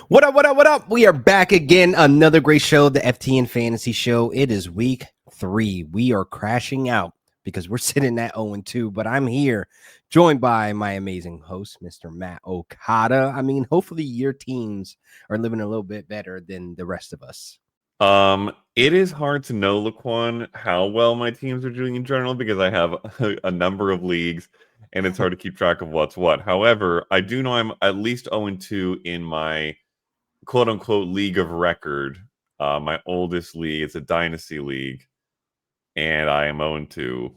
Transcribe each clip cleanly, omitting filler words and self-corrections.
What up, what up, what up? We are back again. Another great show, the FTN Fantasy Show. It is week 3. We are crashing out because we're sitting at 0-2, but I'm here joined by my amazing host, Mr. Matt Okada. I mean, hopefully your teams are living a little bit better than the rest of us. It is hard to know, Laquan, how well my teams are doing in general because I have a number of leagues and it's hard to keep track of what's what. However, I do know I'm at least 0-2 in my quote-unquote league of record, my oldest league. It's a dynasty league, and I am 0-2,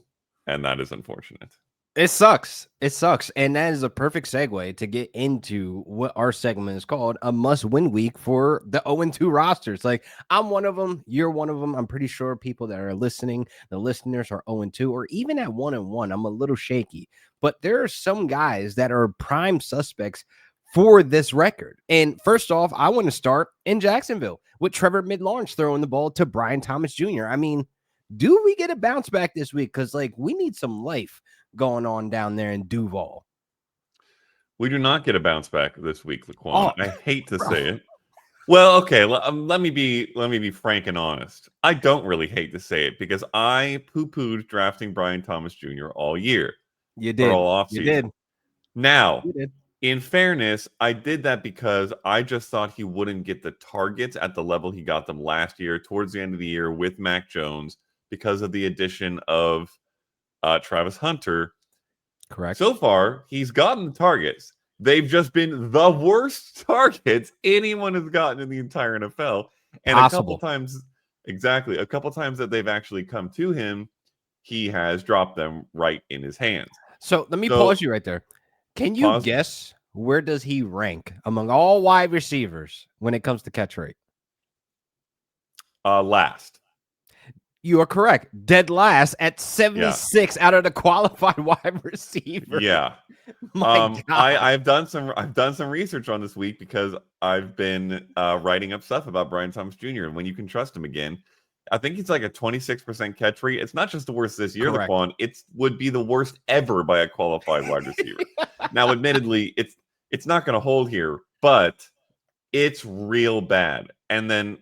and that is unfortunate. It sucks. It sucks. And that is a perfect segue to get into what our segment is called a must-win week for the 0-2 rosters. Like, I'm one of them. You're one of them. I'm pretty sure people that are listening, the listeners are 0-2, or even at 1-1. I'm a little shaky. But there are some guys that are prime suspects for this record. And first off, I want to start in Jacksonville with Trevor Mid-Lawrence throwing the ball to Brian Thomas Jr. I mean, do we get a bounce back this week? Because, like, we need some life going on down there in Duval. We do not get a bounce back this week, Laquan. I hate to say it. Well, okay, let me be frank and honest. I don't really hate to say it because I poo-pooed drafting Brian Thomas Jr. all year. You did. All offseason. You did. Now, You did. in fairness, I did that because I just thought he wouldn't get the targets at the level he got them last year, towards the end of the year with Mac Jones, because of the addition of Travis Hunter. Correct. So far, he's gotten the targets. They've just been the worst targets anyone has gotten in the entire NFL. And a couple times that they've actually come to him, he has dropped them right in his hands. So let me pause you right there. Can you guess where does he rank among all wide receivers when it comes to catch rate? Last. You are correct. Dead last at 76 out of the qualified wide receivers. Yeah. My God. I've done some research on this week because I've been writing up stuff about Brian Thomas Jr. and when you can trust him again. I think he's like a 26% catch rate. It's not just the worst this year, Laquan. It would be the worst ever by a qualified wide receiver. Now, admittedly, it's not going to hold here, but it's real bad. And then,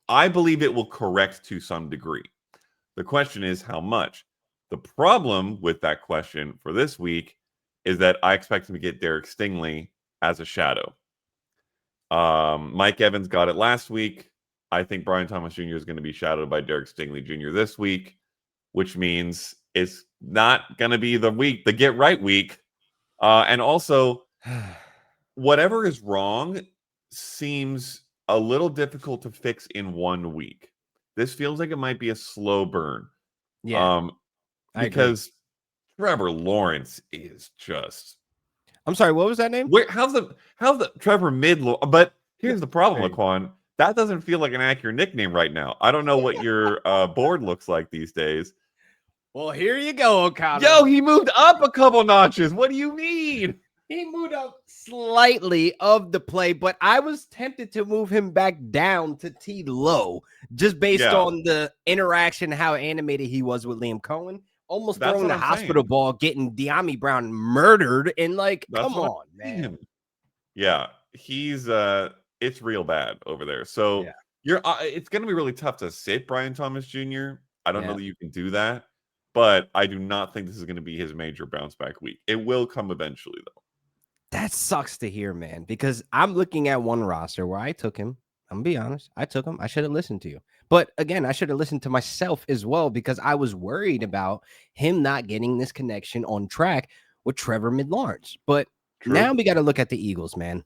I believe it will correct to some degree. The question is how much. The problem with that question for this week is that I expect him to get Derek Stingley as a shadow. Mike Evans got it last week. I think Brian Thomas Jr. is going to be shadowed by Derek Stingley Jr. this week, which means it's not going to be the get right week. And also, whatever is wrong seems a little difficult to fix in 1 week. This feels like it might be a slow burn. Yeah. Because Trevor Lawrence is just. I'm sorry, what was that name? How's the Trevor Mid-Lawrence? But here's the problem, Laquan. That doesn't feel like an accurate nickname right now. I don't know what your board looks like these days. Well, here you go, Okada. Yo, he moved up a couple notches. What do you mean? He moved up slightly of the play, but I was tempted to move him back down to T low just based on the interaction, how animated he was with Liam Cohen. Almost throwing the hospital ball, getting De'Ami Brown murdered, and come on, man. Yeah, he's it's real bad over there. So it's going to be really tough to sit Brian Thomas Jr. I don't know that you can do that, but I do not think this is going to be his major bounce back week. It will come eventually, though. That sucks to hear, man, because I'm looking at one roster where I took him. I'm going to be honest. I took him. I should have listened to you. But again, I should have listened to myself as well because I was worried about him not getting this connection on track with Trevor Mid-Lawrence. But now we got to look at the Eagles, man.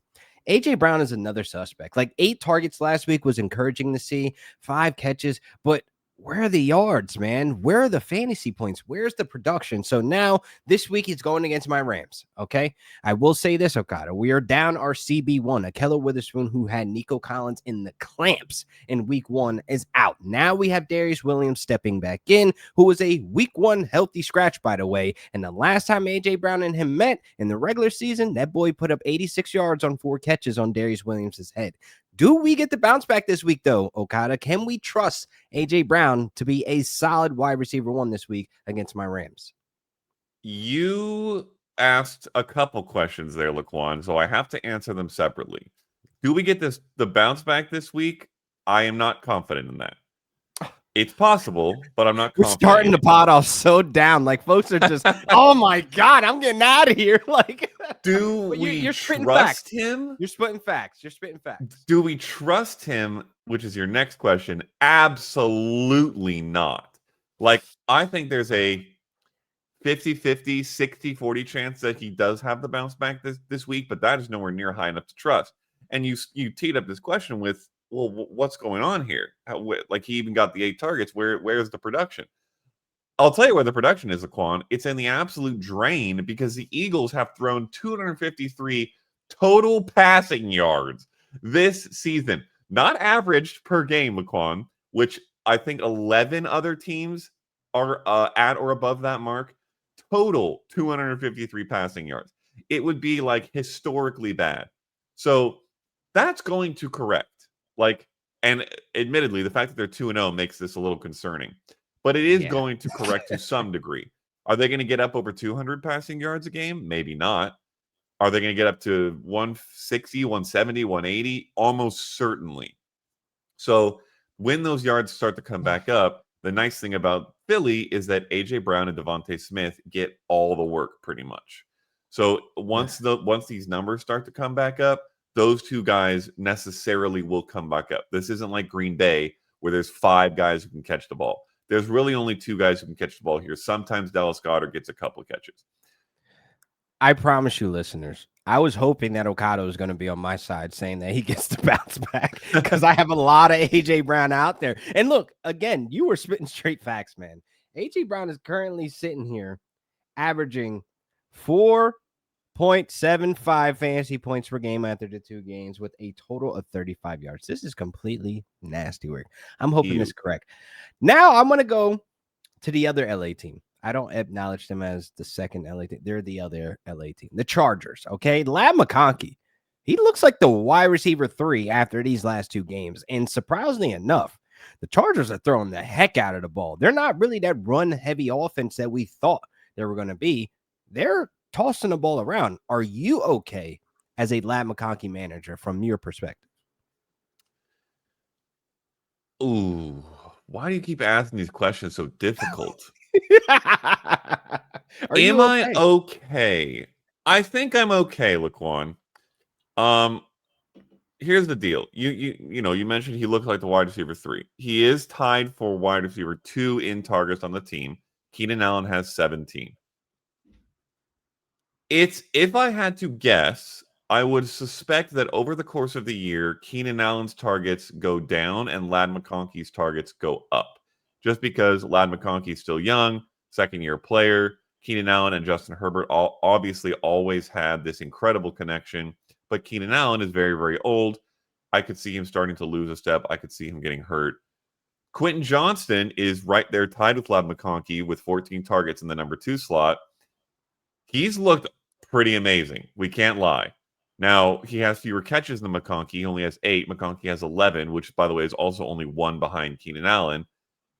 A.J. Brown is another suspect. Like 8 targets last week was encouraging to see, 5 catches, but where are the yards, man? Where are the fantasy points? Where's the production? So now this week he's going against my Rams. Okay. I will say this, Okada. We are down our CB1. Akello Witherspoon, who had Nico Collins in the clamps in week 1, is out. Now we have Darius Williams stepping back in, who was a week 1 healthy scratch, by the way. And the last time A.J. Brown and him met in the regular season, that boy put up 86 yards on 4 catches on Darius Williams' head. Do we get the bounce back this week, though, Okada? Can we trust A.J. Brown to be a solid wide receiver 1 this week against my Rams? You asked a couple questions there, Laquan, so I have to answer them separately. Do we get the bounce back this week? I am not confident in that. It's possible, but I'm not We're confident starting in the it. pod off so down. Like folks are just, oh my god, I'm getting out of here. Like, Do but we you're spitting facts. trust him? You're spitting facts. You're spitting facts. Do we trust him? Which is your next question. Absolutely not. Like, I think there's a 50-50, 60-40 chance that he does have the bounce back this week, but that is nowhere near high enough to trust. And you teed up this question with, well, what's going on here? Like, he even got the 8 targets. Where's the production? I'll tell you where the production is, Laquan. It's in the absolute drain because the Eagles have thrown 253 total passing yards this season, not averaged per game, Laquan, which I think 11 other teams are at or above that mark. Total 253 passing yards. It would be like historically bad. So that's going to correct. Like, and admittedly, the fact that they're 2-0 makes this a little concerning, but it is Yeah. going to correct to some degree. Are they going to get up over 200 passing yards a game? Maybe not. Are they going to get up to 160, 170, 180? Almost certainly. So when those yards start to come back up, the nice thing about Philly is that A.J. Brown and Devontae Smith get all the work pretty much. So once these numbers start to come back up, those two guys necessarily will come back up. This isn't like Green Bay where there's 5 guys who can catch the ball. There's really only 2 guys who can catch the ball here. Sometimes Dallas Goedert gets a couple of catches. I promise you, listeners, I was hoping that Okada was going to be on my side saying that he gets to bounce back because I have a lot of AJ Brown out there. And look, again, you were spitting straight facts, man. AJ Brown is currently sitting here averaging 4.75 fantasy points per game after the 2 games with a total of 35 yards. This is completely nasty work. I'm hoping this is correct. Now I'm going to go to the other LA team. I don't acknowledge them as the second LA team. They're the other LA team, the Chargers. Okay. Lab McConkey. He looks like the wide receiver 3 after these last 2 games. And surprisingly enough, the Chargers are throwing the heck out of the ball. They're not really that run heavy offense that we thought they were going to be. They're tossing the ball around. Are you okay as a Lab McConkey manager from your perspective? Ooh, why do you keep asking these questions so difficult? Are Am you I okay? okay? I think I'm okay, Laquan. Um, Here's the deal. You mentioned he looked like the wide receiver 3. He is tied for wide receiver 2 in targets on the team. Keenan Allen has 17. If I had to guess, I would suspect that over the course of the year, Keenan Allen's targets go down and Lad McConkey's targets go up. Just because Lad McConkey's still young, second-year player. Keenan Allen and Justin Herbert obviously always had this incredible connection, but Keenan Allen is very, very old. I could see him starting to lose a step. I could see him getting hurt. Quentin Johnston is right there tied with Lad McConkey with 14 targets in the number 2 slot. He's looked pretty amazing. We can't lie. Now, he has fewer catches than McConkey. He only has 8. McConkey has 11, which, by the way, is also only 1 behind Keenan Allen.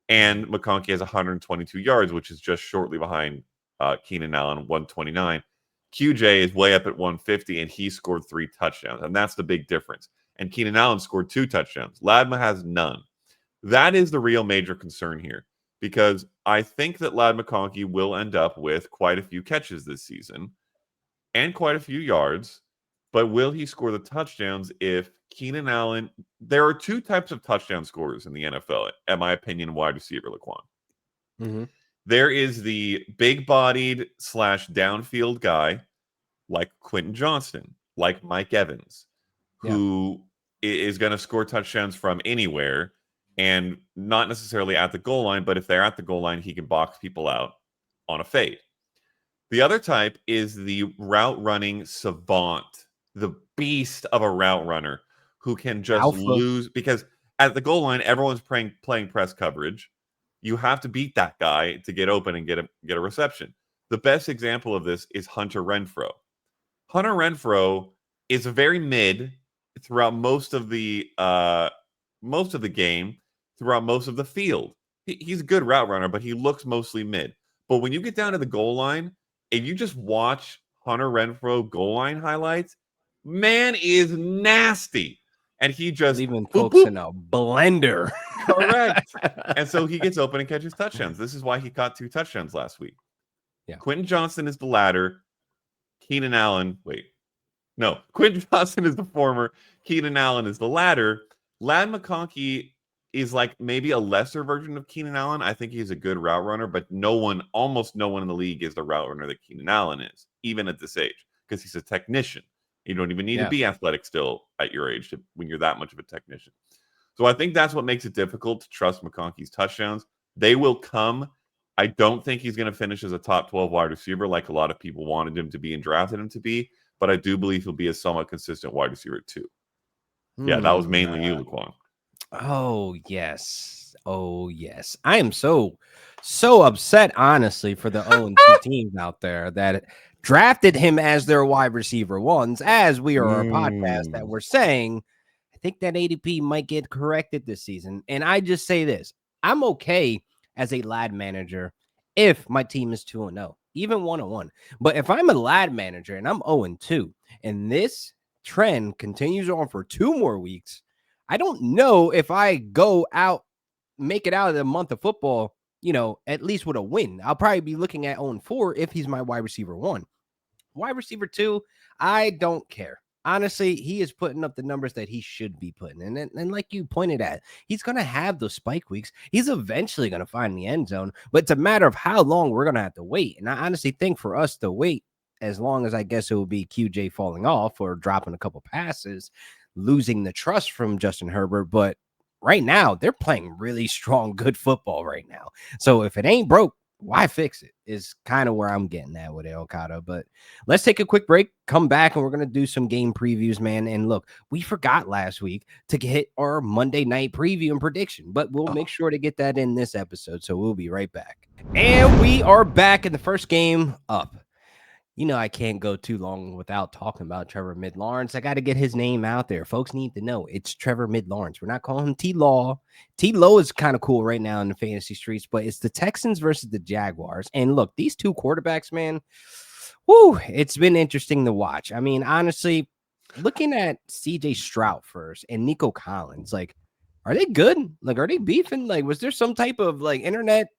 And McConkey has 122 yards, which is just shortly behind Keenan Allen, 129. QJ is way up at 150, and he scored 3 touchdowns. And that's the big difference. And Keenan Allen scored 2 touchdowns. Ladma has none. That is the real major concern here, because I think that Lad McConkey will end up with quite a few catches this season and quite a few yards. But will he score the touchdowns if Keenan Allen? There are 2 types of touchdown scorers in the NFL, in my opinion, wide receiver, Laquan. Mm-hmm. There is the big-bodied / downfield guy like Quentin Johnston, like Mike Evans, Yeah. who is going to score touchdowns from anywhere and not necessarily at the goal line, but if they're at the goal line, he can box people out on a fade. The other type is the route running savant, the beast of a route runner who can just Alpha. lose because at the goal line, everyone's playing press coverage. You have to beat that guy to get open and get a reception. The best example of this is Hunter Renfrow. Hunter Renfrow is very mid throughout most of the game, throughout most of the field. He's a good route runner, but he looks mostly mid. But when you get down to the goal line, if you just watch Hunter Renfrow goal line highlights, Man is nasty. And he just Leaving boop, folks boop. in a blender. Correct. And so he gets open and catches touchdowns. This is why he caught 2 touchdowns last week. Yeah. Quentin Johnston is the latter. Keenan Allen, wait. No, Quentin Johnston is the former. Keenan Allen is the latter. Lad McConkey is like maybe a lesser version of Keenan Allen. I think he's a good route runner, but almost no one in the league is the route runner that Keenan Allen is, even at this age, because he's a technician. You don't even need to Yeah. be athletic still at your age when you're that much of a technician. So I think that's what makes it difficult to trust McConkey's touchdowns. They will come. I don't think he's going to finish as a top 12 wide receiver like a lot of people wanted him to be and drafted him to be, but I do believe he'll be a somewhat consistent wide receiver too. Yeah, that was mainly you, Laquan. Oh, yes. Oh, yes. I am so upset, honestly, for the 0-2 teams out there that drafted him as their wide receiver ones, as we are a podcast that we're saying, I think that ADP might get corrected this season. And I just say this, I'm okay as a lad manager if my team is 2-0, even 1-1. But if I'm a lad manager and I'm 0-2, and this trend continues on for 2 more weeks, I don't know if I go out, make it out of the month of football, at least with a win. I'll probably be looking at 0-4 if he's my wide receiver 1. Wide receiver 2, I don't care. Honestly, he is putting up the numbers that he should be putting. And like you pointed at, he's going to have those spike weeks. He's eventually going to find the end zone, but it's a matter of how long we're going to have to wait. And I honestly think for us to wait, as long as I guess it will be QJ falling off or dropping a couple passes, losing the trust from Justin Herbert. But right now, they're playing really strong, good football right now. So if it ain't broke, why fix it is kind of where I'm getting at with it, Okada. But let's take a quick break, come back, and we're going to do some game previews, man. And look, we forgot last week to hit our Monday night preview and prediction, but we'll make sure to get that in this episode. So we'll be right back. And we are back in the first game up. I can't go too long without talking about Trevor Mid-Lawrence. I got to get his name out there. Folks need to know it's Trevor Mid-Lawrence. We're not calling him T-Law. T-Law is kind of cool right now in the fantasy streets, but it's the Texans versus the Jaguars. And look, these 2 quarterbacks, man, it's been interesting to watch. I mean, honestly, looking at CJ Stroud first and Nico Collins, like, are they good? Like, are they beefing? Like, was there some type of like internet,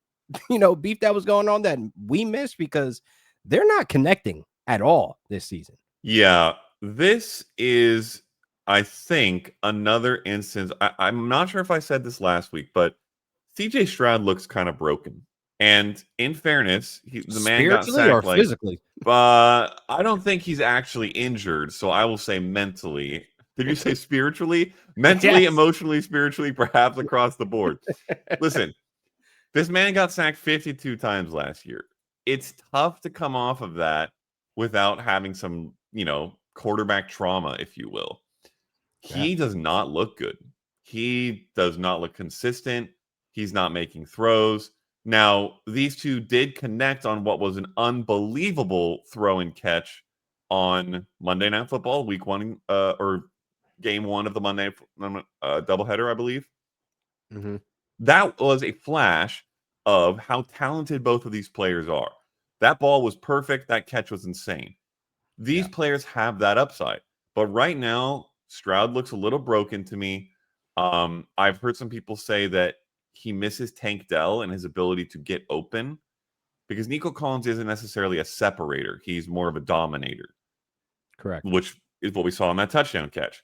beef that was going on that we missed? Because they're not connecting at all this season. Yeah, this is, I think, another instance. I'm not sure if I said this last week, but CJ Stroud looks kind of broken. And in fairness, the man got sacked or physically. But I don't think he's actually injured. So I will say mentally. Did you say spiritually? Mentally, Yes. Emotionally, spiritually, perhaps across the board. Listen, this man got sacked 52 times last year. It's tough to come off of that without having some, quarterback trauma, if you will. He does not look good. He does not look consistent. He's not making throws. Now, these 2 did connect on what was an unbelievable throw and catch on Monday Night Football, week 1, or game 1 of the Monday doubleheader, I believe. Mm-hmm. That was a flash of how talented both of these players are. That ball was perfect. That catch was insane. These players have that upside. But right now, Stroud looks a little broken to me. I've heard some people say that he misses Tank Dell and his ability to get open because Nico Collins isn't necessarily a separator. He's more of a dominator. Correct. Which is what we saw in that touchdown catch.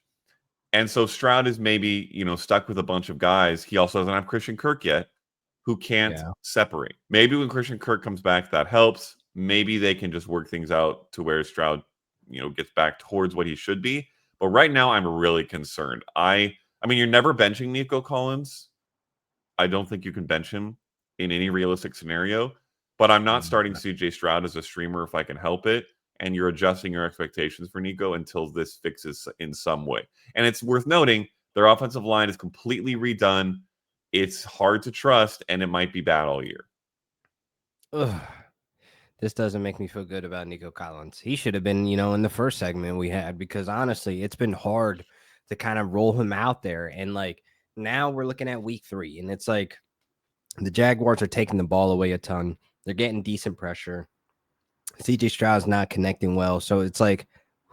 And so Stroud is maybe, stuck with a bunch of guys. He also doesn't have Christian Kirk yet who can't separate. Maybe when Christian Kirk comes back, that helps. Maybe they can just work things out to where Stroud, gets back towards what he should be. But right now, I'm really concerned. I mean, you're never benching Nico Collins. I don't think you can bench him in any realistic scenario. But I'm not starting CJ Stroud as a streamer if I can help it. And you're adjusting your expectations for Nico until this fixes in some way. And it's worth noting their offensive line is completely redone. It's hard to trust, and it might be bad all year. Ugh. This doesn't make me feel good about Nico Collins. He should have been, in the first segment we had, because honestly, it's been hard to kind of roll him out there. And like now we're looking at week 3, and it's like the Jaguars are taking the ball away a ton. They're getting decent pressure. CJ Stroud's not connecting well. So it's like,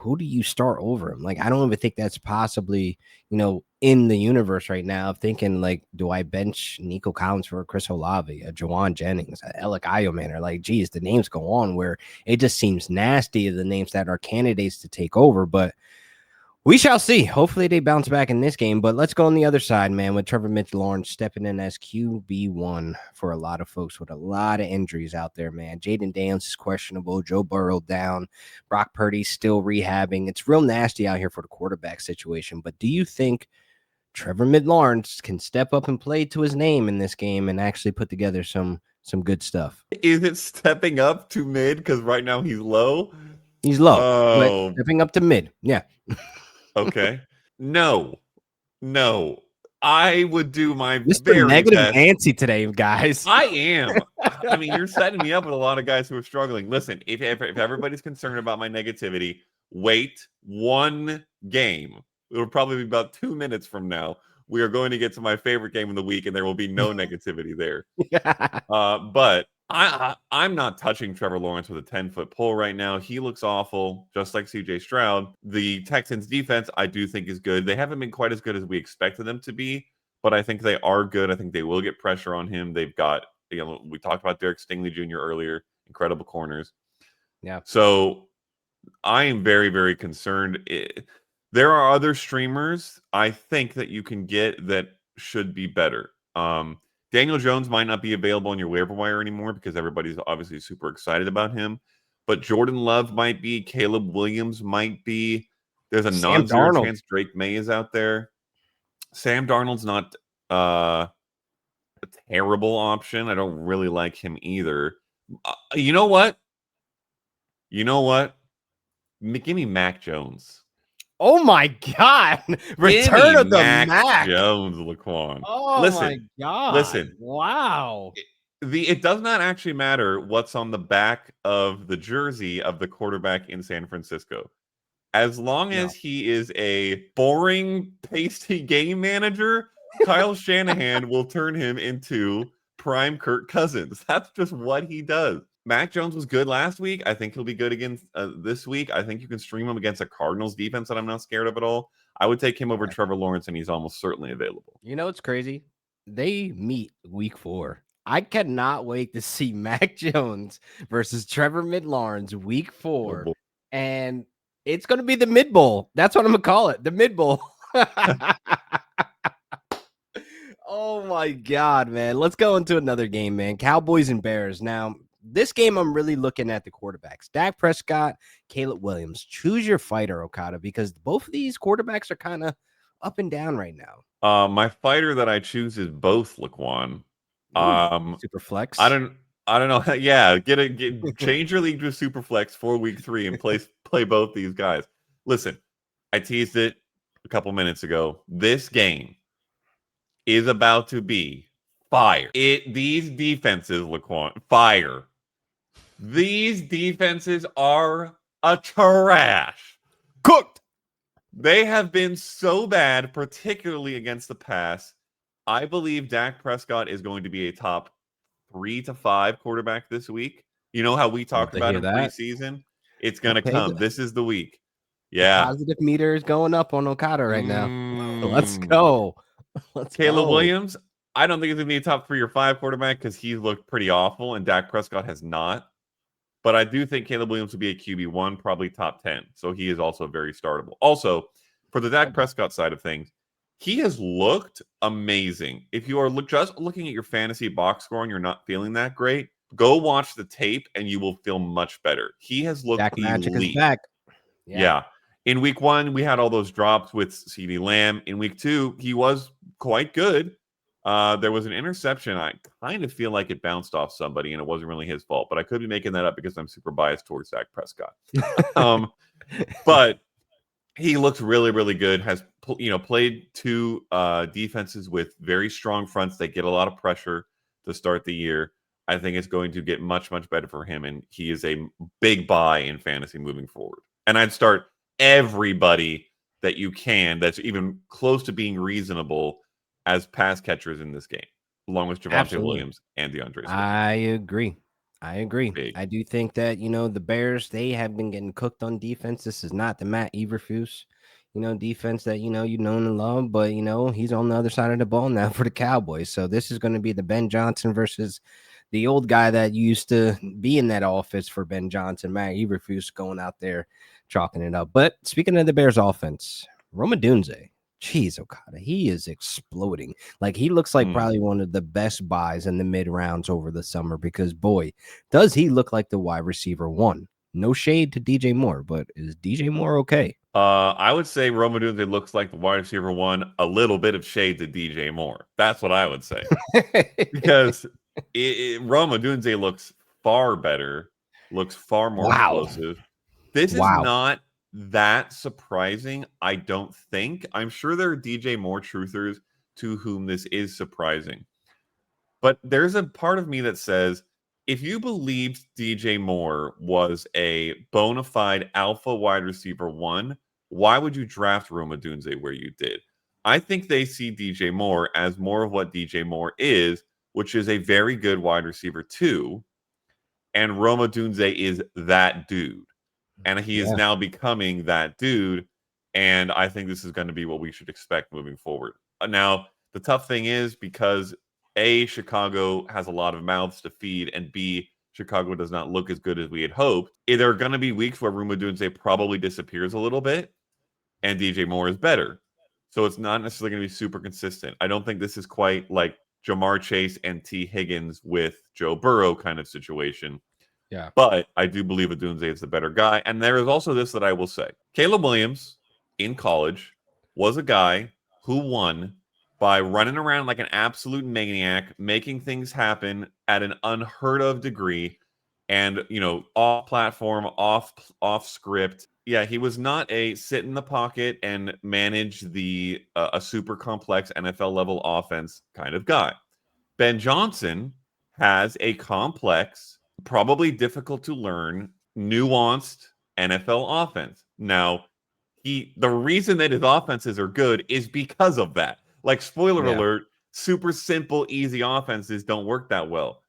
who do you start over him? Like, I don't even think that's possibly, in the universe right now of thinking, like, do I bench Nico Collins for Chris Olave, a Jawan Jennings, a Alec Ioman, or like, geez, the names go on where it just seems nasty of the names that are candidates to take over. But we shall see. Hopefully they bounce back in this game. But let's go on the other side, man, with Trevor Lawrence stepping in as QB1 for a lot of folks with a lot of injuries out there, man. Jaden Daniels is questionable. Joe Burrow down. Brock Purdy's still rehabbing. It's real nasty out here for the quarterback situation. But do you think Trevor Lawrence can step up and play to his name in this game and actually put together some good stuff? Is it stepping up to mid? Because right now he's low. He's low, but Oh, stepping up to mid. Yeah. okay. No. I would do my Mr. very Negative best. Nancy today, guys. I am. I mean, you're setting me up with a lot of guys who are struggling. Listen, if everybody's concerned about my negativity, wait one game. It'll probably be about 2 minutes from now. We are going to get to my favorite game of the week, and there will be no negativity there. But I'm not touching Trevor Lawrence with a 10-foot pole right now. He looks awful, just like CJ Stroud. The Texans defense, I do think, is good. They haven't been quite as good as we expected them to be, but I think they are good. I think they will get pressure on him. They've got, we talked about Derek Stingley Jr. earlier, incredible corners. Yeah. So I am very, very concerned. There are other streamers I think that you can get that should be better. Daniel Jones might not be available on your waiver wire anymore because everybody's obviously super excited about him. But Jordan Love might be. Caleb Williams might be. There's a non-zero chance Drake May is out there. Sam Darnold's not a terrible option. I don't really like him either. You know what? Give me Mac Jones. Oh my God! Return of the Mac Jones, Laquan. Oh my God! Listen. Wow. It does not actually matter what's on the back of the jersey of the quarterback in San Francisco. As long as he is a boring, pasty game manager, Kyle Shanahan will turn him into prime Kirk Cousins. That's just what he does. Mac Jones was good last week. I think he'll be good again this week. I think you can stream him against a Cardinals defense that I'm not scared of at all. I would take him over Trevor Lawrence, and he's almost certainly available. You know what's crazy? They meet week 4. I cannot wait to see Mac Jones versus Trevor Lawrence week 4. And it's going to be the Mid Bowl. That's what I'm going to call it. The Mid Bowl. Oh my God, man. Let's go into another game, man. Cowboys and Bears. Now, this game, I'm really looking at the quarterbacks. Dak Prescott, Caleb Williams. Choose your fighter, Okada, because both of these quarterbacks are kind of up and down right now. My fighter that I choose is both, Laquan. Super flex. I don't know. Yeah, change your league to a super flex for week 3 and play both these guys. Listen, I teased it a couple minutes ago. This game is about to be fire. These defenses, Laquan, fire. These defenses are a trash. Cooked. They have been so bad, particularly against the pass. I believe Dak Prescott is going to be a top 3 to 5 quarterback this week. You know how we talked about him preseason? It's going to come. This is the week. Yeah. The positive meter is going up on Okada right now. Let's go. Caleb Williams, I don't think he's going to be a top 3 or 5 quarterback because he's looked pretty awful, and Dak Prescott has not. But I do think Caleb Williams will be a QB1, probably top 10. So he is also very startable. Also, for the Dak Prescott side of things, he has looked amazing. If you are just looking at your fantasy box score and you're not feeling that great, go watch the tape and you will feel much better. He has looked Dak Magic elite. is back. Yeah. In week 1, we had all those drops with CeeDee Lamb. In week 2, he was quite good. There was an interception. I kind of feel like it bounced off somebody, and it wasn't really his fault. But I could be making that up because I'm super biased towards Dak Prescott. But he looks really, really good. Has played 2 defenses with very strong fronts. They get a lot of pressure to start the year. I think it's going to get much, much better for him, and he is a big buy in fantasy moving forward. And I'd start everybody that you can that's even close to being reasonable as pass catchers in this game, along with Javonte Williams and DeAndre Swift. I agree. I agree. Big. I do think that, the Bears, they have been getting cooked on defense. This is not the Matt Eberflus, defense that, you know and love, but, he's on the other side of the ball now for the Cowboys. So this is going to be the Ben Johnson versus the old guy that used to be in that office for Ben Johnson, Matt Eberflus, going out there chalking it up. But speaking of the Bears offense, Roma Dunze. Jeez, Okada, he is exploding. Like, he looks like probably one of the best buys in the mid rounds over the summer because, boy, does he look like the wide receiver one. No shade to DJ Moore, but is DJ Moore okay? I would say Roma Dunze looks like the wide receiver one, a little bit of shade to DJ Moore. That's what I would say. Because Roma Dunze looks far better, looks far more Wow. explosive. This is Wow. not that surprising, I don't think. I'm sure there are DJ Moore truthers to whom this is surprising. But there's a part of me that says, if you believed DJ Moore was a bona fide alpha wide receiver one, why would you draft Roma Dunze where you did? I think they see DJ Moore as more of what DJ Moore is, which is a very good wide receiver two. And Roma Dunze is that dude. And he is Yeah. now becoming that dude. And I think this is going to be what we should expect moving forward. Now, the tough thing is because A, Chicago has a lot of mouths to feed, and B, Chicago does not look as good as we had hoped. There are going to be weeks where Ruma Dunze probably disappears a little bit, and DJ Moore is better. So it's not necessarily going to be super consistent. I don't think this is quite like Jamar Chase and T. Higgins with Joe Burrow kind of situation. Yeah. But I do believe Adunze is the better guy. And there is also this that I will say. Caleb Williams in college was a guy who won by running around like an absolute maniac, making things happen at an unheard of degree, and off platform, off script. Yeah, he was not a sit in the pocket and manage the a super complex NFL level offense kind of guy. Ben Johnson has a complex, probably difficult to learn, nuanced NFL offense. Now, the reason that his offenses are good is because of that. Like, spoiler Yeah. alert, super simple, easy offenses don't work that well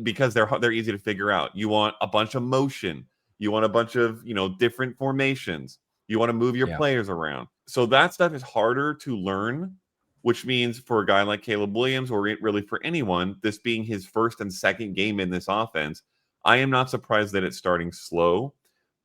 because they're easy to figure out. You want a bunch of motion. You want a bunch of different formations. You want to move your Yeah. players around. So that stuff is harder to learn, which means for a guy like Caleb Williams, or really for anyone, this being his first and second game in this offense, I am not surprised that it's starting slow.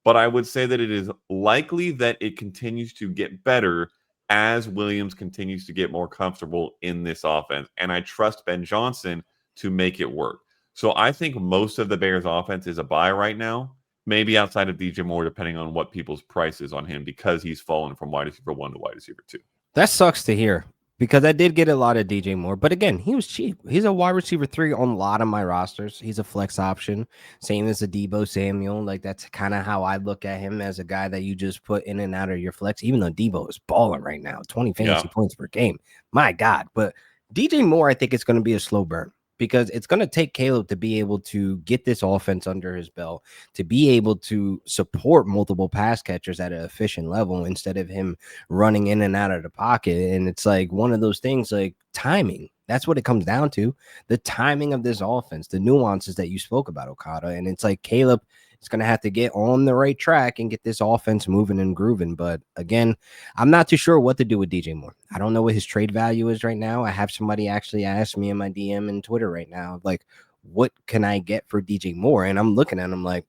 But I would say that it is likely that it continues to get better as Williams continues to get more comfortable in this offense. And I trust Ben Johnson to make it work. So I think most of the Bears offense is a buy right now, maybe outside of DJ Moore, depending on what people's price is on him, because he's fallen from wide receiver one to wide receiver two. That sucks to hear because I did get a lot of DJ Moore, but again, he was cheap. He's a wide receiver 3 on a lot of my rosters. He's a flex option, same as a Debo Samuel. Like, that's kind of how I look at him, as a guy that you just put in and out of your flex. Even though Debo is balling right now, 20 fantasy points per game, my God. But DJ Moore, I think it's going to be a slow burn, because it's going to take Caleb to be able to get this offense under his belt, to be able to support multiple pass catchers at an efficient level instead of him running in and out of the pocket. And it's like one of those things, like timing. That's what it comes down to. The timing of this offense, the nuances that you spoke about, Okada. And it's like Caleb is going to have to get on the right track and get this offense moving and grooving. But again, I'm not too sure what to do with DJ Moore. I don't know what his trade value is right now. I have somebody actually ask me in my DM and Twitter right now, like, what can I get for DJ Moore? And I'm looking at him like,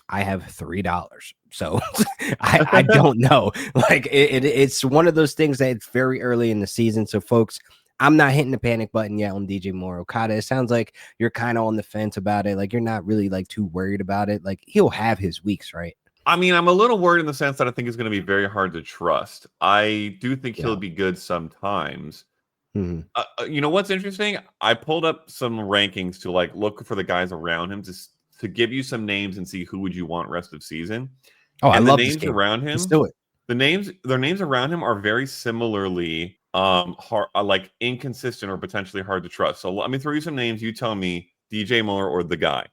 I have $3. So I don't know. Like, it's one of those things that it's very early in the season. So folks, I'm not hitting the panic button yet on DJ Moore. Okada, it sounds like you're kind of on the fence about it. Like, you're not really like too worried about it. Like, he'll have his weeks, right? I mean, I'm a little worried in the sense that I think it's going to be very hard to trust. I do think he'll Yeah. be good sometimes. Mm-hmm. You know what's interesting? I pulled up some rankings to like look for the guys around him to give you some names and see who would you want rest of season. Oh, I And the love this names game. around Let's him, do it. their names around him are very similarly hard, like inconsistent or potentially hard to trust. So let me throw you some names. You tell me DJ Moore or the guy.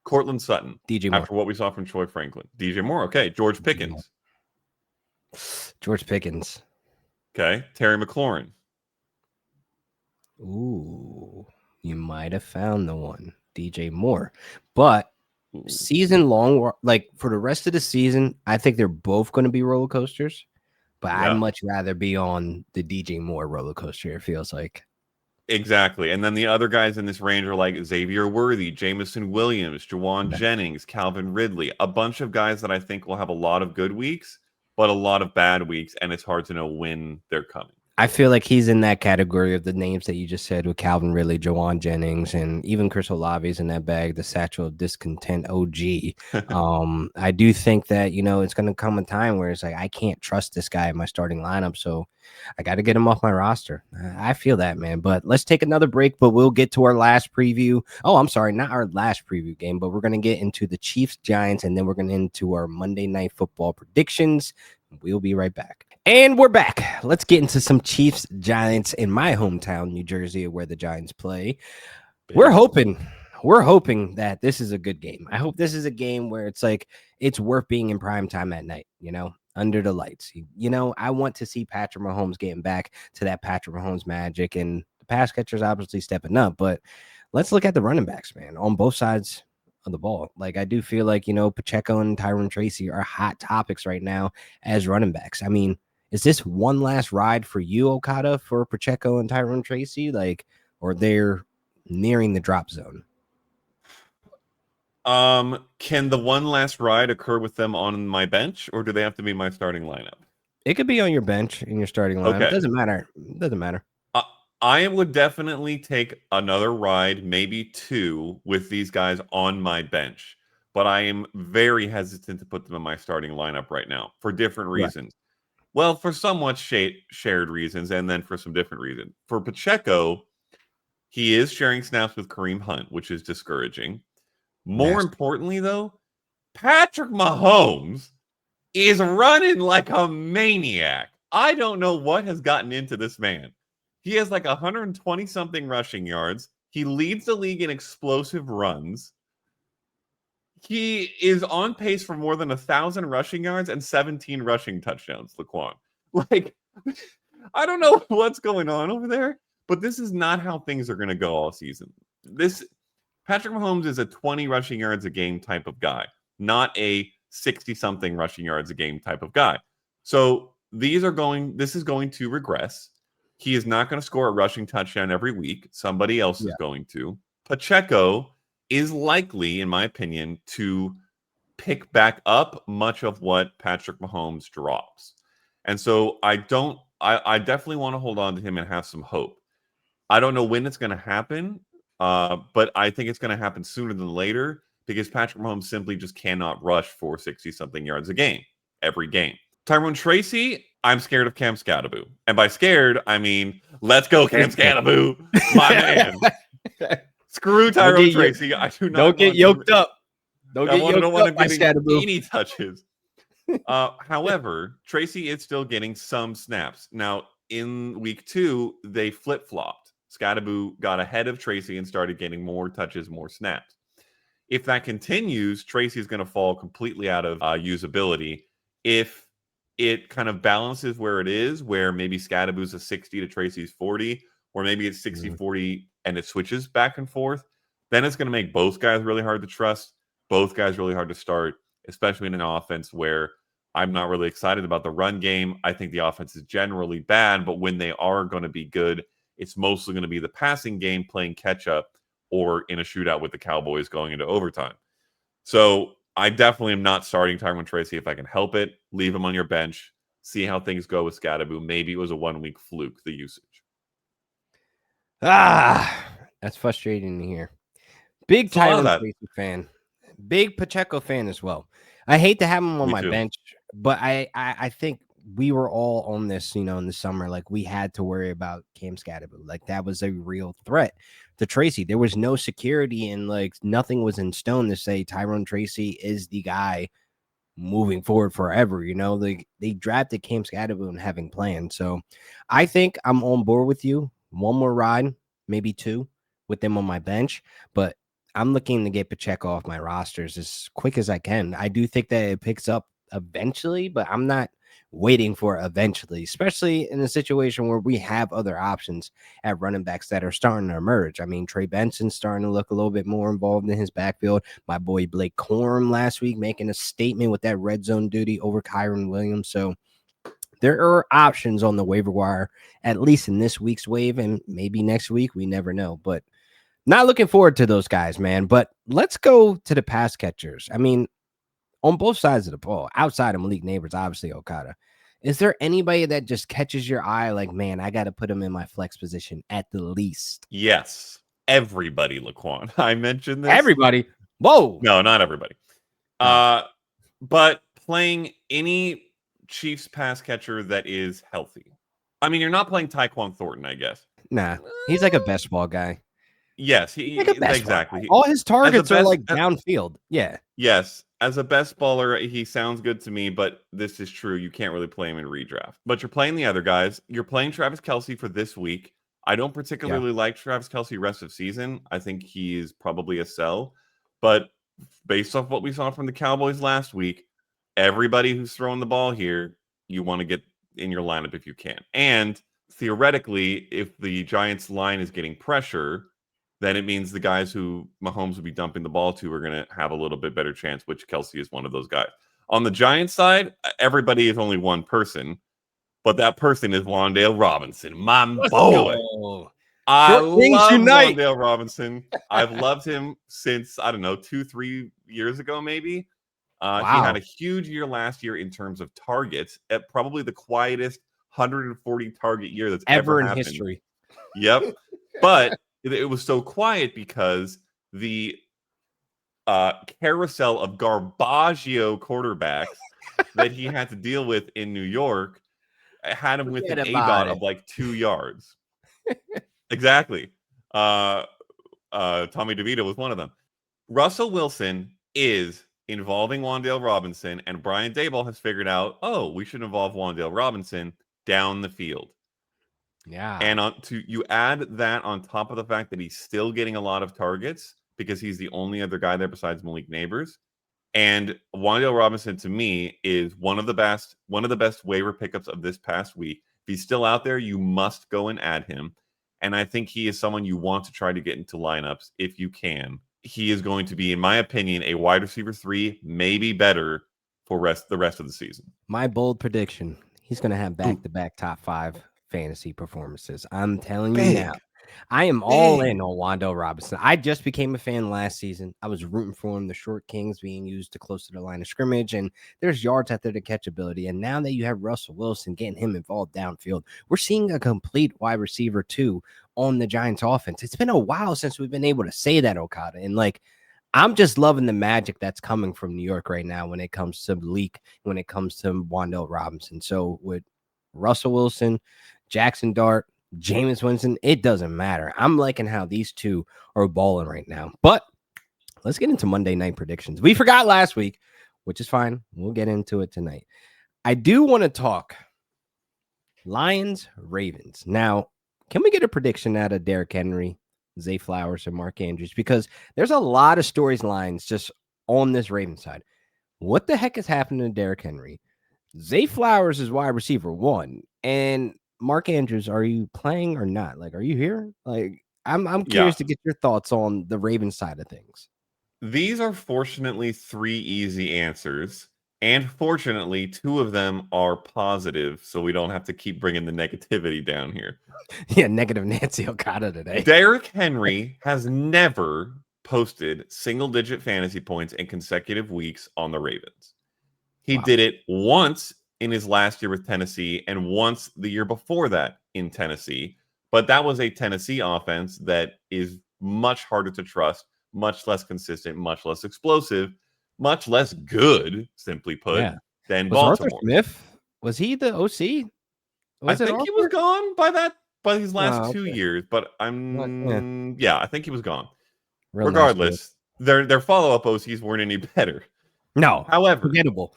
Cortland Sutton. DJ Moore. After what we saw from Troy Franklin. DJ Moore. Okay. George DJ Moore. Pickens. George Pickens. Okay. Terry McLaurin. Ooh, you might have found the one. DJ Moore. But season long, like for the rest of the season, I think they're both going to be roller coasters. But I'd Yeah. much rather be on the DJ Moore roller coaster, it feels like. Exactly. And then the other guys in this range are like Xavier Worthy, Jamison Williams, Jawan Yeah. Jennings, Calvin Ridley, a bunch of guys that I think will have a lot of good weeks, but a lot of bad weeks, and it's hard to know when they're coming. I feel like he's in that category of the names that you just said with Calvin Ridley, Jawan Jennings, and even Chris Olave's in that bag, the Satchel of Discontent OG. I do think that, it's going to come a time where it's like, I can't trust this guy in my starting lineup. So I got to get him off my roster. I feel that, man. But let's take another break, but we'll get to our last preview. Oh, I'm sorry, not our last preview game, but we're going to get into the Chiefs Giants, and then we're going to into our Monday Night Football predictions. We'll be right back. And we're back. Let's get into some Chiefs Giants in my hometown, New Jersey, where the Giants play. We're hoping that this is a good game. I hope this is a game where it's like it's worth being in prime time at night, under the lights. I want to see Patrick Mahomes getting back to that Patrick Mahomes magic, and the pass catchers obviously stepping up. But let's look at the running backs, man, on both sides of the ball. Like, I do feel like, Pacheco and Tyron Tracy are hot topics right now as running backs. I mean, is this one last ride for you, Okada, for Pacheco and Tyron Tracy? Like, or they're nearing the drop zone? Can the one last ride occur with them on my bench, or do they have to be my starting lineup? It could be on your bench in your starting lineup. Okay. Doesn't matter. I would definitely take another ride, maybe two, with these guys on my bench. But I am very hesitant to put them in my starting lineup right now for different Right. reasons. Well, for somewhat shared reasons, and then for some different reasons. For Pacheco, he is sharing snaps with Kareem Hunt, which is discouraging. More Nasty. importantly, though, Patrick Mahomes is running like a maniac. I don't know what has gotten into this man. He has like 120 something rushing yards. He leads the league in explosive runs. He is on pace for more than 1,000 rushing yards and 17 rushing touchdowns, Laquan. Like, I don't know what's going on over there, but this is not how things are going to go all season. Patrick Mahomes is a 20 rushing yards a game type of guy, not a 60 something rushing yards a game type of guy. So this is going to regress. He is not going to score a rushing touchdown every week. Somebody else is going to. Pacheco is likely, in my opinion, to pick back up much of what Patrick Mahomes drops. And so I definitely want to hold on to him and have some hope. I don't know when it's going to happen, but I think it's going to happen sooner than later because Patrick Mahomes simply just cannot rush for 60-something yards a game, every game. Tyrone Tracy, I'm scared of Cam Scatterboo. And by scared, I mean, let's go, Cam Scatterboo, my man. Screw Tyrone Tracy. I do not Don't get yoked up. Don't want him getting any touches. However, Tracy is still getting some snaps. Now, in week 2, they flip-flopped. Scatterboo got ahead of Tracy and started getting more touches, more snaps. If that continues, Tracy is going to fall completely out of usability. If it kind of balances where it is, where maybe Scatterboo's a 60 to Tracy's 40, or maybe it's 60-40 and it switches back and forth, then it's going to make both guys really hard to trust, both guys really hard to start, especially in an offense where I'm not really excited about the run game. I think the offense is generally bad, but when they are going to be good, it's mostly going to be the passing game playing catch up or in a shootout with the Cowboys going into overtime. So I definitely am not starting Tyrone Tracy if I can help it. Leave him on your bench. See how things go with Scatterboo. Maybe it was a 1-week fluke, the usage. That's frustrating to hear. Big Tyrone Tracy fan. Big Pacheco fan as well. I hate to have him on my bench, but I think we were all on this, in the summer. Like, we had to worry about Cam Scatterboo. Like, that was a real threat to Tracy. There was no security and like nothing was in stone to say Tyrone Tracy is the guy moving forward forever. They drafted Cam Scatterboo and having plans. So I think I'm on board with you. One more ride, maybe two with them on my bench, but I'm looking to get Pacheco off my rosters as quick as I can. I do think that it picks up eventually, but I'm not waiting for eventually, especially in a situation where we have other options at running backs that are starting to emerge. I mean, Trey Benson's starting to look a little bit more involved in his backfield. My boy Blake Corum last week making a statement with that red zone duty over Kyron Williams. So there are options on the waiver wire, at least in this week's wave, and maybe next week. We never know. But not looking forward to those guys, man. But let's go to the pass catchers. I mean, on both sides of the ball, outside of Malik Neighbors, obviously Okada. Is there anybody that just catches your eye like, man, I got to put him in my flex position at the least? Yes. Everybody, Laquan. I mentioned this. Everybody. Whoa. No, not everybody. Oh. But playing any Chiefs pass catcher that is healthy. I mean, you're not playing Tyquan Thornton, I guess. Nah, he's like a best ball guy. Yes, Like a best exactly. All his targets are like downfield. Yeah. Yes, as a best baller, he sounds good to me, but this is true. You can't really play him in redraft. But you're playing the other guys. You're playing Travis Kelce for this week. I don't particularly like Travis Kelce rest of season. I think he is probably a sell. But based off what we saw from the Cowboys last week, everybody who's throwing the ball here, you want to get in your lineup if you can. And theoretically, if the Giants line is getting pressure, then it means the guys who Mahomes would be dumping the ball to are going to have a little bit better chance, which Kelce is one of those guys. On the Giants side, everybody is only one person, but that person is Wan'Dale Robinson, my boy. I love Wan'Dale Robinson. I've loved him since, I don't know, 2-3 years ago, maybe. Wow. He had a huge year last year in terms of targets, at probably the quietest 140 target year that's ever in happened. History. Yep. But it was so quiet because the carousel of Garbaggio quarterbacks that he had to deal with in New York had him with an ADOT of like 2 yards. Exactly. Tommy DeVito was one of them. Russell Wilson is involving Wan'Dale Robinson, and Brian Daboll has figured out, we should involve Wan'Dale Robinson down the field. Yeah. And you add that on top of the fact that he's still getting a lot of targets because he's the only other guy there besides Malik Neighbors. And Wan'Dale Robinson, to me, is one of the best waiver pickups of this past week. If he's still out there, you must go and add him. And I think he is someone you want to try to get into lineups if you can. He is going to be, in my opinion, a wide receiver 3, maybe better for the rest of the season. My bold prediction, he's going to have back-to-back top 5 fantasy performances. I'm telling you now. I am all in on Wan'Dale Robinson. I just became a fan last season. I was rooting for him. The short kings being used to close to the line of scrimmage, and there's yards out there to catchability. And now that you have Russell Wilson getting him involved downfield, we're seeing a complete wide receiver 2 on the Giants offense. It's been a while since we've been able to say that, Okada. And I'm just loving the magic that's coming from New York right now when it comes to Malik, when it comes to Wan'Dale Robinson. So with Russell Wilson, Jackson Dart, Jameis Winston, it doesn't matter. I'm liking how these two are balling right now. But let's get into Monday night predictions. We forgot last week, which is fine. We'll get into it tonight. I do want to talk Lions, Ravens. Now, can we get a prediction out of Derrick Henry, Zay Flowers, and Mark Andrews? Because there's a lot of storylines just on this Ravens side. What the heck is happening to Derrick Henry? Zay Flowers is wide receiver 1, and Mark Andrews, are you playing or not? Are you here? I'm curious to get your thoughts on the Ravens side of things. These are fortunately 3 easy answers, and fortunately 2 of them are positive, so we don't have to keep bringing the negativity down here. Yeah, negative Nancy Okada today. Derrick Henry has never posted single-digit fantasy points in consecutive weeks on the Ravens. He did it once in his last year with Tennessee and once the year before that in Tennessee. But that was a Tennessee offense that is much harder to trust, much less consistent, much less explosive, much less good, simply put, than Baltimore. Arthur Smith, was he the OC? I think he was gone by his last 2 years, but I think he was gone. Regardless, their follow-up OCs weren't any better. No, however, forgettable.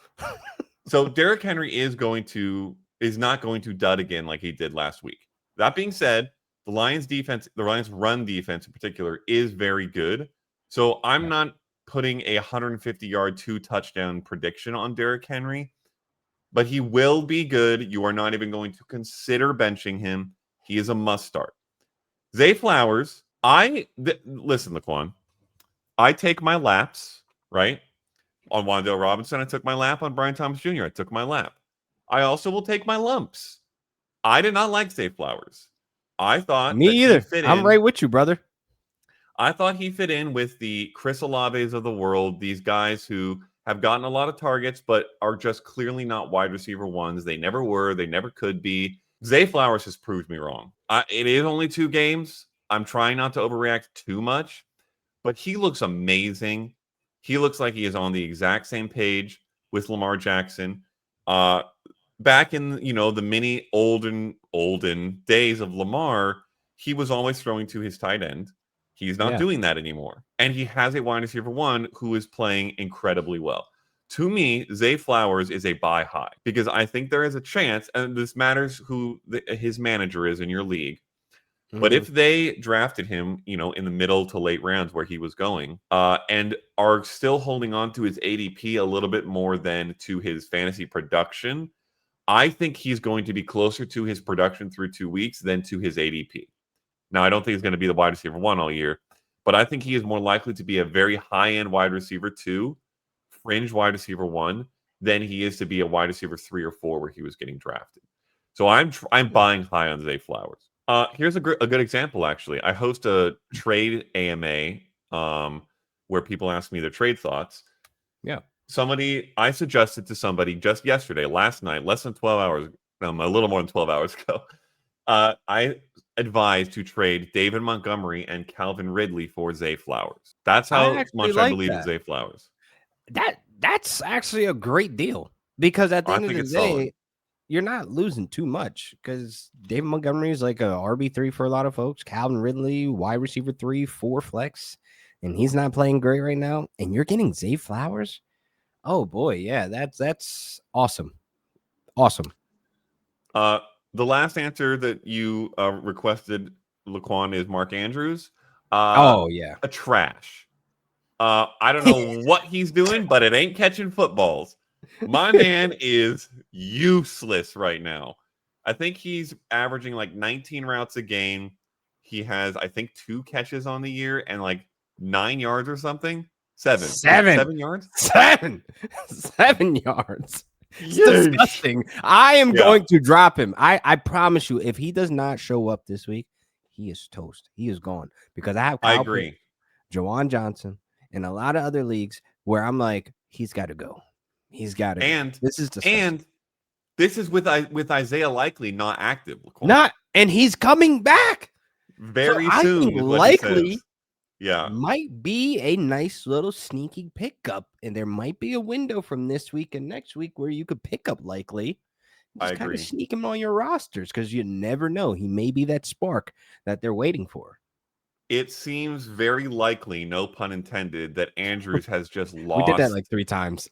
So Derrick Henry is not going to dud again like he did last week. That being said, the Lions run defense in particular is very good. So I'm not putting a 150-yard 2-touchdown prediction on Derrick Henry. but he will be good. You are not even going to consider benching him. He is a must start. Zay Flowers, listen, Laquan, I take my laps, right? On Wan'Dale Robinson, I took my lap. On Brian Thomas Jr., I took my lap. I also will take my lumps. I did not like Zay Flowers. I thought Me that he either. fit I'm in. right with you, brother. I thought he fit in with the Chris Olaves of the world, these guys who have gotten a lot of targets, but are just clearly not wide receiver ones. They never were. They never could be. Zay Flowers has proved me wrong. It is only 2 games. I'm trying not to overreact too much, but he looks amazing. He looks like he is on the exact same page with Lamar Jackson. Back in the mini olden days of Lamar, he was always throwing to his tight end. He's not doing that anymore. And he has a wide receiver one who is playing incredibly well. To me, Zay Flowers is a buy high because I think there is a chance, and this matters who his manager is in your league. But if they drafted him, in the middle to late rounds where he was going, and are still holding on to his ADP a little bit more than to his fantasy production, I think he's going to be closer to his production through 2 weeks than to his ADP. Now, I don't think he's going to be the wide receiver one all year, but I think he is more likely to be a very high-end wide receiver two, fringe wide receiver one, than he is to be a wide receiver 3 or 4 where he was getting drafted. So I'm buying high on Zay Flowers. Here's a good example, actually. I host a trade AMA where people ask me their trade thoughts. Yeah. I suggested to somebody just yesterday, last night, less than 12 hours, a little more than 12 hours ago, I advised to trade David Montgomery and Calvin Ridley for Zay Flowers. That's how much I believe in Zay Flowers. That's actually a great deal because at the end of the day, solid. You're not losing too much because David Montgomery is like a RB3 for a lot of folks. Calvin Ridley, wide receiver 3, 4 flex, and he's not playing great right now. And you're getting Zay Flowers. Oh boy, yeah, that's awesome. Awesome. The last answer that you requested, Laquan, is Mark Andrews. Oh yeah, a trash. I don't know what he's doing, but it ain't catching footballs. My man is useless right now. I think he's averaging like 19 routes a game. He has, I think, 2 catches on the year and like 9 yards or something. 7 yards. 7 yards. It's disgusting. I am going to drop him. I promise you, if he does not show up this week, he is toast. He is gone because I have I agree. Jawan Johnson and a lot of other leagues where I'm like, he's got to go. He's got to. And this is disgusting. And this is with Isaiah Likely not active. Laquan. And he's coming back very soon. Likely, yeah, might be a nice little sneaky pickup, and there might be a window from this week and next week where you could pick up Likely. Just kind of sneak him on your rosters because you never know. He may be that spark that they're waiting for. It seems very likely, no pun intended, that Andrews has just lost. We did that like 3 times.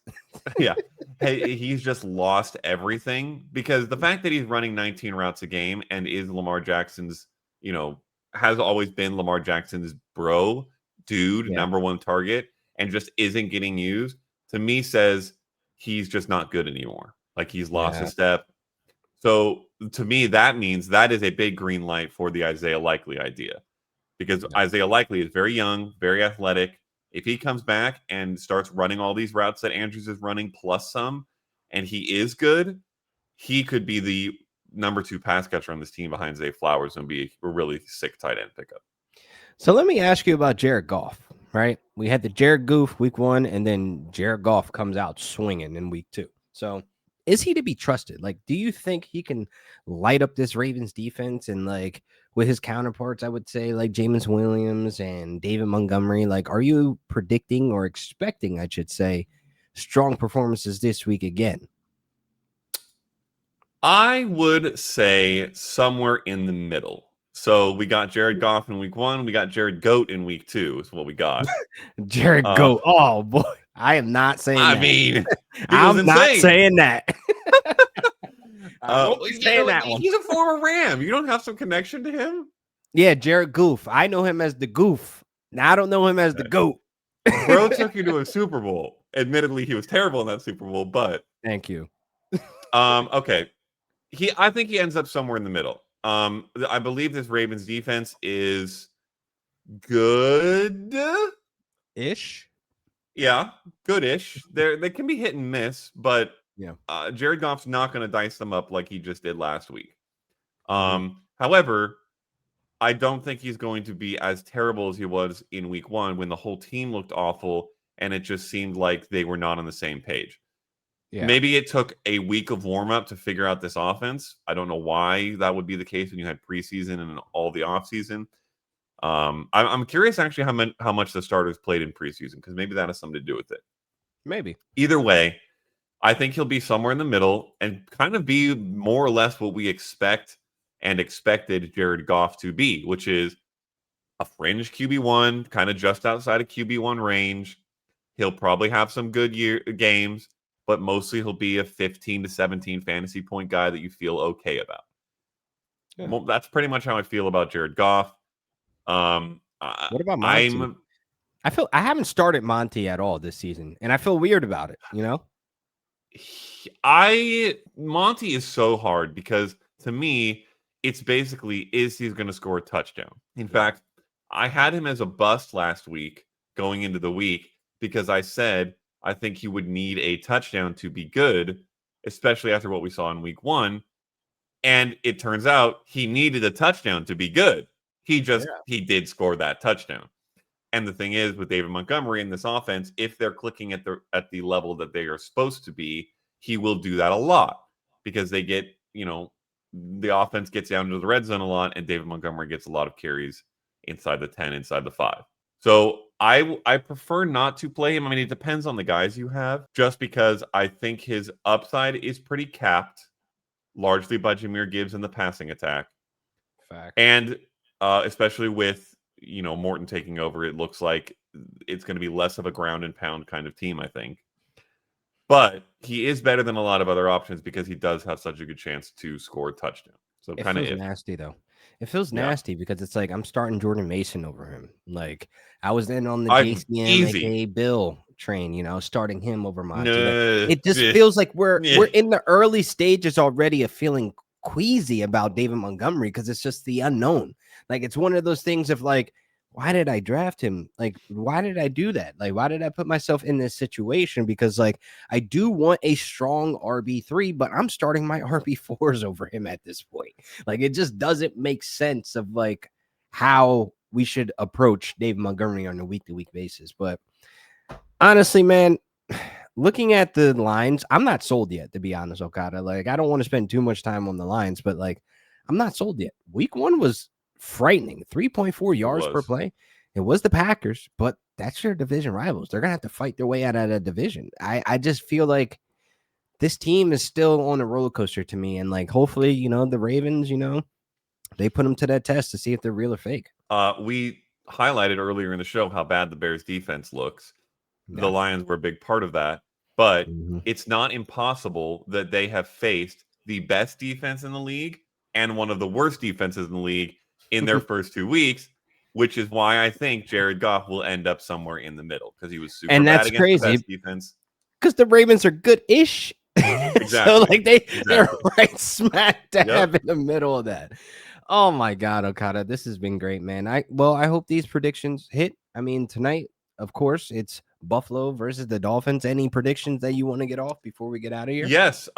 Yeah. Hey, he's just lost everything because the fact that he's running 19 routes a game and is Lamar Jackson's, has always been Lamar Jackson's number one target and just isn't getting used, to me says he's just not good anymore. Like he's lost a step. So to me, that means that is a big green light for the Isaiah Likely idea. Because Isaiah Likely is very young, very athletic. If he comes back and starts running all these routes that Andrews is running plus some, and he is good, he could be the number 2 pass catcher on this team behind Zay Flowers and be a really sick tight end pickup. So let me ask you about Jared Goff, right? We had the Jared Goof week 1, and then Jared Goff comes out swinging in week 2. So is he to be trusted? Like, do you think he can light up this Ravens defense and like with his counterparts, I would say like Jameis Williams and David Montgomery? Like, are you predicting or expecting, I should say, strong performances this week again? I would say somewhere in the middle. So we got Jared Goff in week 1. We got Jared Goat in week 2 is what we got. Jared Goat. Oh, boy. I am not saying that. I mean, I'm not saying that. He's a former Ram. You don't have some connection to him? Yeah, Jared Goof. I know him as the Goof. Now I don't know him as the Goat. Bro took you to a Super Bowl. Admittedly, he was terrible in that Super Bowl, but thank you. Okay. I think he ends up somewhere in the middle. I believe this Ravens defense is good. Ish. Yeah, good-ish. They can be hit and miss, but Yeah. Jared Goff's not going to dice them up like he just did last week. Hmm. However, I don't think he's going to be as terrible as he was in week 1 when the whole team looked awful and it just seemed like they were not on the same page. Yeah. Maybe it took a week of warm-up to figure out this offense. I don't know why that would be the case when you had preseason and all the offseason. I'm curious actually how much the starters played in preseason because maybe that has something to do with it. Maybe. Either way, I think he'll be somewhere in the middle and kind of be more or less what we expect and expected Jared Goff to be, which is a fringe QB1, kind of just outside of QB1 range. He'll probably have some good games, but mostly he'll be a 15 to 17 fantasy point guy that you feel okay about. Yeah. Well, that's pretty much how I feel about Jared Goff. What about Monty? I'm I haven't started Monty at all this season, and I feel weird about it. You know? Monty is so hard because to me, it's basically is he's going to score a touchdown. In fact, I had him as a bust last week going into the week because I said I think he would need a touchdown to be good, especially after what we saw in week 1. And it turns out he needed a touchdown to be good. He did score that touchdown. And the thing is, with David Montgomery in this offense, if they're clicking at the level that they are supposed to be, he will do that a lot because they get, the offense gets down to the red zone a lot, and David Montgomery gets a lot of carries inside the 10, inside the 5. So I prefer not to play him. I mean, it depends on the guys you have, just because I think his upside is pretty capped, largely by Jahmyr Gibbs in the passing attack. Facts. And especially with Morton taking over, it looks like it's going to be less of a ground and pound kind of team, I think. But he is better than a lot of other options because he does have such a good chance to score a touchdown. So It kind of feels nasty though. It feels yeah, nasty because it's like I'm starting Jordan Mason over him. Like I was in on the I'm JCM, easy. aka Bill train, starting him over Monty. Like No, it just feels like we're in the early stages already of feeling queasy about David Montgomery because it's just the unknown. Like it's one of those things of like, why did I draft him? Like, why did I do that? Like, why did I put myself in this situation? Because like I do want a strong RB3, but I'm starting my RB4s over him at this point. Like it just doesn't make sense of like how we should approach Dave Montgomery on a week-to-week basis. But honestly, man, looking at the lines, I'm not sold yet, to be honest, Okada. Like, I don't want to spend too much time on the lines, but like, I'm not sold yet. Week 1 was frightening 3.4 yards per play. It was the Packers, but that's your division rivals. They're gonna have to fight their way out of the division. I just feel like this team is still on a roller coaster to me, and like hopefully, the Ravens, they put them to that test to see if they're real or fake. We highlighted earlier in the show how bad the Bears defense looks. The Yeah. Lions were a big part of that, but Mm-hmm. it's not impossible that they have faced the best defense in the league and one of the worst defenses in the league in their first 2 weeks, which is why I think Jared Goff will end up somewhere in the middle because he was super And bad that's against the crazy best defense. because the Ravens are good-ish. Exactly. So like they're right smack dab in the middle of that. Oh my God, Okada, this has been great, man. I hope these predictions hit. I mean, tonight, of course, it's Buffalo versus the Dolphins. Any predictions that you want to get off before we get out of here? Yes.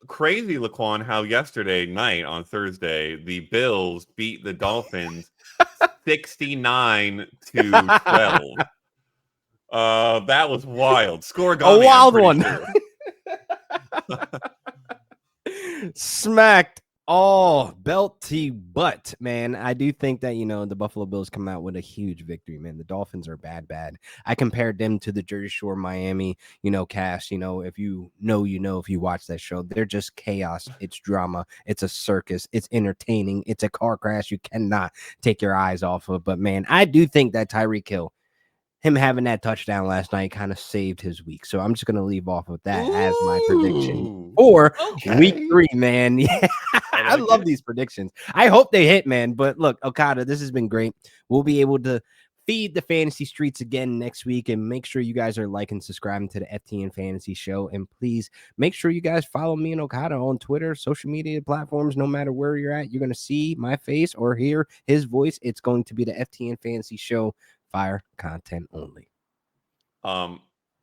Crazy, Laquan, how yesterday night on Thursday, the Bills beat the Dolphins 69 to 12. That was wild. Scorigami, A wild one. Sure. Smacked all belty butt, man. I do think that the Buffalo Bills come out with a huge victory, man. The Dolphins are bad. I compared them to the Jersey Shore Miami cast. If you know, if you watch that show, they're just chaos. It's drama, it's a circus, it's entertaining, it's a car crash you cannot take your eyes off of. But man, I do think that Tyreek Hill, him having that touchdown last night, kind of saved his week. So I'm just going to leave off of that as my prediction for week 3, man. Yeah, I love these predictions. I hope they hit, man. But look, Okada, this has been great. We'll be able to feed the fantasy streets again next week, and make sure you guys are liking, subscribing to the FTN Fantasy Show, and please make sure you guys follow me and Okada on Twitter, social media platforms. No matter where you're at, you're going to see my face or hear his voice. It's going to be the FTN Fantasy Show. Fire content only.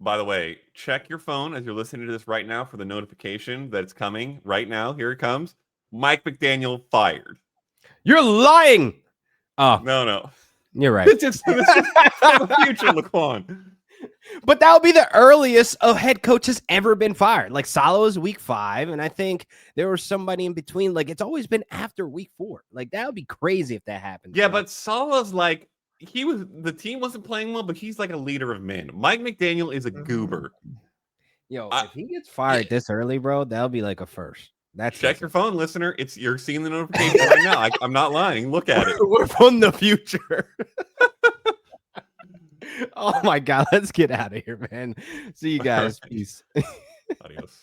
By the way, check your phone as you're listening to this right now for the notification that it's coming right now. Here it comes. Mike McDaniel fired. You're lying. Oh, no. You're right. It's just for the future, Laquan. But that would be the earliest a head coach has ever been fired. Like Saleh was week 5, and I think there was somebody in between. Like it's always been after week 4. Like that would be crazy if that happened. Yeah, but Saleh's like the team wasn't playing well, but he's like a leader of men. Mike McDaniel is a goober. Yo, if he gets fired this early, bro, that'll be like a first. Check your phone, listener. You're seeing the notification right now. I'm not lying. Look at it. We're from the future. Oh my God, let's get out of here, man. See you guys. Peace. Adios.